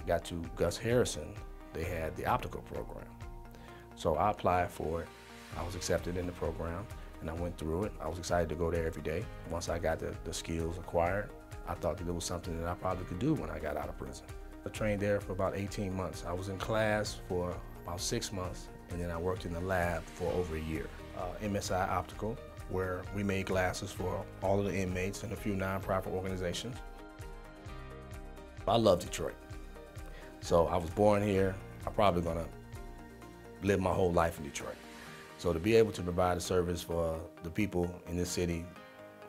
got to Gus Harrison, they had the optical program. So I applied for it. I was accepted in the program, and I went through it. I was excited to go there every day. Once I got the skills acquired, I thought that it was something that I probably could do when I got out of prison. I trained there for about 18 months. I was in class for about 6 months, and then I worked in the lab for over a year. MSI Optical, where we made glasses for all of the inmates and a few nonprofit organizations. I love Detroit. So I was born here. I'm probably gonna live my whole life in Detroit. So to be able to provide a service for the people in this city,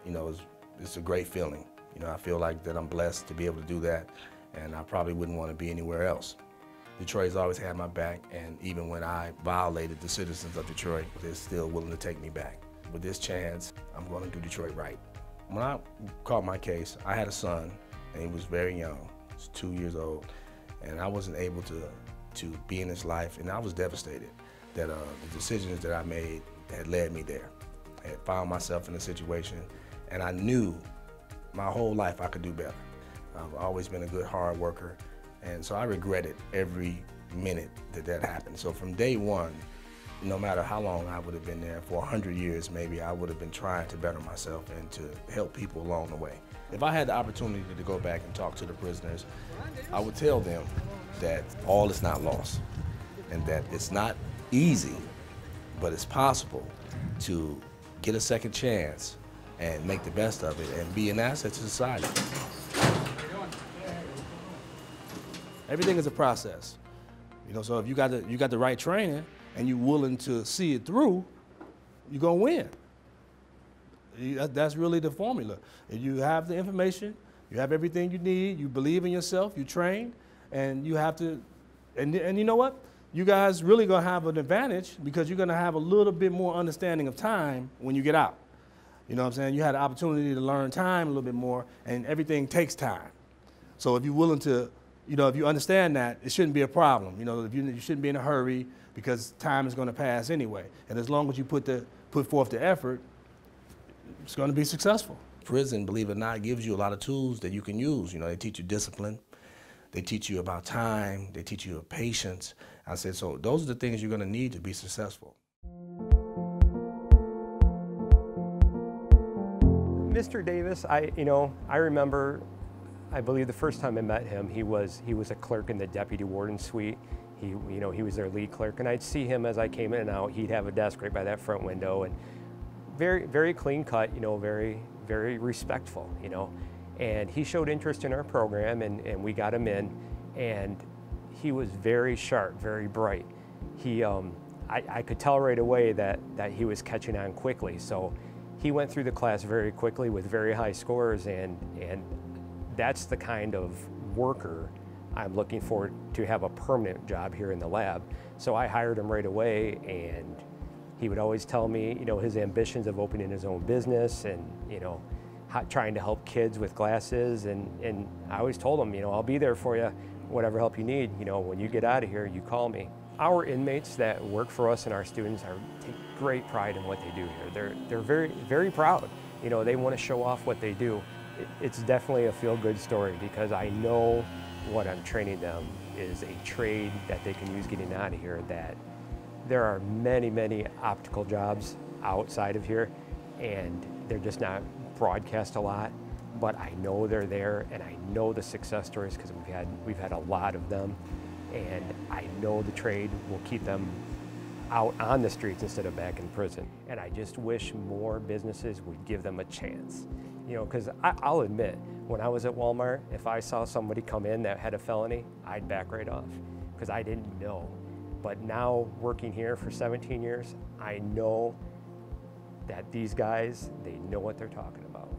you know, it's a great feeling. You know, I feel like that I'm blessed to be able to do that, and I probably wouldn't want to be anywhere else. Detroit's always had my back, and even when I violated the citizens of Detroit, they're still willing to take me back. With this chance, I'm going to do Detroit right. When I caught my case, I had a son, and he was very young. He was 2 years old, and I wasn't able to be in his life, and I was devastated that the decisions that I made had led me there. I had found myself in a situation, and I knew my whole life I could do better. I've always been a good hard worker, and so I regretted every minute that happened. So from day one, no matter how long I would have been there, for 100 years maybe, I would have been trying to better myself and to help people along the way. If I had the opportunity to go back and talk to the prisoners, I would tell them that all is not lost, and that it's not easy, but it's possible to get a second chance and make the best of it and be an asset to society. Everything is a process. You know, so if you got the right training and you're willing to see it through, you're gonna win. That's really the formula. If you have the information, you have everything you need, you believe in yourself, you train, and you have to, and you know what? You guys really gonna have an advantage because you're gonna have a little bit more understanding of time when you get out. You know what I'm saying? You had the opportunity to learn time a little bit more, and everything takes time. So if you're willing to, you know, if you understand that, it shouldn't be a problem. You know, you shouldn't be in a hurry because time is going to pass anyway. And as long as you put forth the effort, it's going to be successful. Prison, believe it or not, gives you a lot of tools that you can use. You know, they teach you discipline, they teach you about time, they teach you patience. I said, so those are the things you're going to need to be successful. Mr. Davis, I remember, I believe the first time I met him, he was a clerk in the deputy warden suite. He was their lead clerk, and I'd see him as I came in and out. He'd have a desk right by that front window, and very, very clean cut, you know, very, very respectful, you know. And he showed interest in our program, and we got him in, and he was very sharp, very bright. I could tell right away that he was catching on quickly. So he went through the class very quickly with very high scores, and that's the kind of worker I'm looking for to have a permanent job here in the lab. So I hired him right away, and he would always tell me, you know, his ambitions of opening his own business and, you know, trying to help kids with glasses. And I always told him, you know, I'll be there for you, whatever help you need. You know, when you get out of here, you call me. Our inmates that work for us and our students take great pride in what they do here. They're very, very proud. You know, they want to show off what they do. It's definitely a feel-good story because I know what I'm training them is a trade that they can use getting out of here. That there are many, many optical jobs outside of here, and they're just not broadcast a lot. But I know they're there, and I know the success stories because we've had a lot of them, and I know the trade will keep them out on the streets instead of back in prison. And I just wish more businesses would give them a chance. You know, because I'll admit, when I was at Walmart, if I saw somebody come in that had a felony, I'd back right off because I didn't know. But now working here for 17 years, I know that these guys, they know what they're talking about.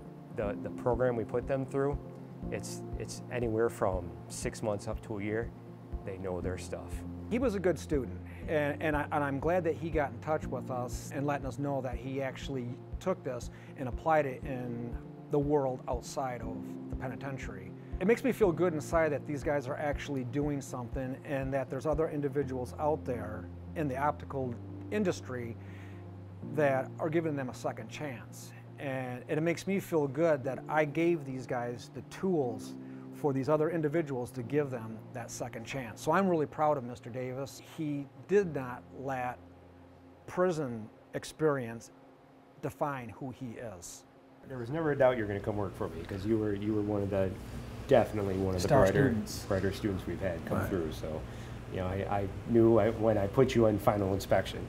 The program we put them through, it's anywhere from 6 months up to a year. They know their stuff. He was a good student, and I'm glad that he got in touch with us and letting us know that he actually took this and applied it in the world outside of the penitentiary. It makes me feel good inside that these guys are actually doing something and that there's other individuals out there in the optical industry that are giving them a second chance. And it makes me feel good that I gave these guys the tools for these other individuals to give them that second chance. So I'm really proud of Mr. Davis. He did not let prison experience define who he is. There was never a doubt you were going to come work for me, because you were one of the, definitely one of the brighter students we've had come through. So, you know, I knew when I put you on final inspection,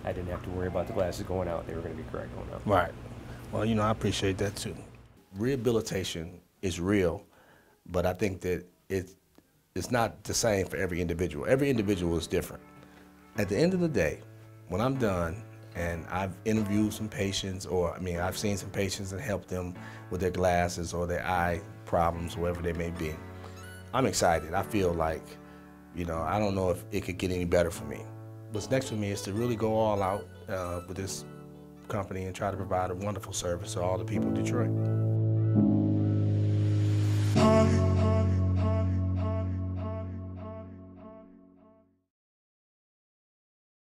I didn't have to worry about the glasses going out. They were going to be correct going out. Right. Well, you know, I appreciate that too. Rehabilitation is real, but I think that it's not the same for every individual. Every individual is different. At the end of the day, when I'm done and I've interviewed some patients, or I've seen some patients and helped them with their glasses or their eye problems, whatever they may be, I'm excited. I feel like, you know, I don't know if it could get any better for me. What's next for me is to really go all out with this company and try to provide a wonderful service to all the people of Detroit.